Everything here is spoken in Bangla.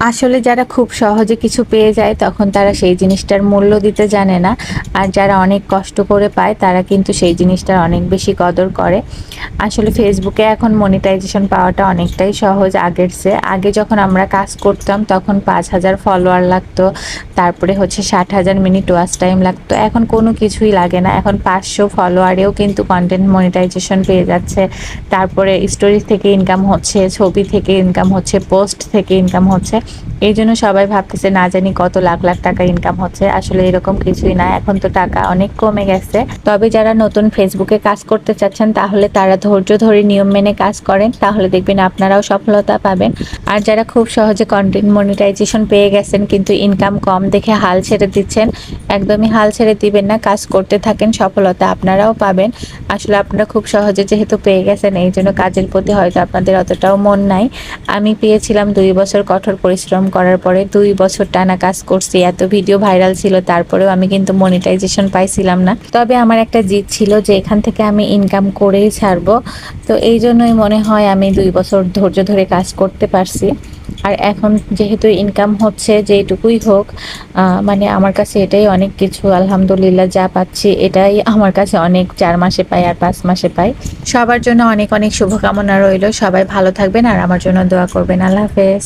আসলে যারা খুব সহজে কিছু পেয়ে যায় তখন তারা সেই জিনিসটার মূল্য দিতে জানে না। আর যারা অনেক কষ্ট করে পায় তারা কিন্তু সেই জিনিসটার অনেক বেশি কদর করে। আসলে ফেসবুকে এখন মনিটাইজেশন পাওয়াটা অনেকটাই সহজ আগের চেয়ে। আগে যখন আমরা কাজ করতাম তখন ৫,০০০ ফলোয়ার লাগতো, তারপরে হচ্ছে ৬০,০০০ মিনিট ওয়াচ টাইম লাগতো। এখন কোনো কিছুই লাগে না, এখন ৫০০ ফলোয়ারেও কিন্তু কন্টেন্ট মনিটাইজেশন পেয়ে যাচ্ছে। তারপরে স্টোরি থেকে ইনকাম হচ্ছে, ছবি থেকে ইনকাম হচ্ছে, পোস্ট থেকে ইনকাম হচ্ছে। এই জন্য সবাই ভাবতেছে না জানি কত লাখ লাখ টাকা ইনকাম হচ্ছে। আসলে এরকম কিছুই না, এখন তো টাকা অনেক কমে গেছে। তবে যারা নতুন ফেসবুকে কাজ করতে চাচ্ছেন তাহলে তারা ধৈর্য ধরে নিয়ম মেনে কাজ করেন, তাহলে দেখবেন আপনারাও সফলতা পাবেন। আর যারা খুব সহজে কন্টেন্ট মনিটাইজেশন পেয়ে গেছেন কিন্তু ইনকাম কম দেখে হাল ছেড়ে দিচ্ছেন, একদমই হাল ছেড়ে দিবেন না, কাজ করতে থাকেন, সফলতা আপনারাও পাবেন। আসলে আপনারা খুব সহজে যেহেতু পেয়ে গেছেন এই জন্য কাজের প্রতি হয়তো আপনাদের অতটাও মন নাই। আমি পেয়েছিলাম ২ বছর কঠোর পরিশ্রম করার পরে, ২ বছর টানা কাজ করছি, এত ভিডিও ভাইরাল ছিল, তারপরেও আমি কিন্তু মনিটাইজেশন পাইছিলাম না। তবে আমার একটা জিদ ছিল যে এখান থেকে আমি ইনকাম করেই ছাড়বো। তো এই জন্যই মনে হয় আমি ২ বছর ধৈর্য ধরে কাজ করতে পারছি। আর এখন যেহেতু ইনকাম হচ্ছে যেটুকুই হোক, মানে আমার কাছে এটাই অনেক কিছু। আলহামদুলিল্লাহ যা পাচ্ছি এটাই আমার কাছে অনেক। ৪ মাসে পাই আর ৫ মাসে পাই। সবার জন্য অনেক অনেক শুভকামনা রইল। সবাই ভালো থাকবেন আর আমার জন্য দোয়া করবেন। আল্লাহ হাফেজ।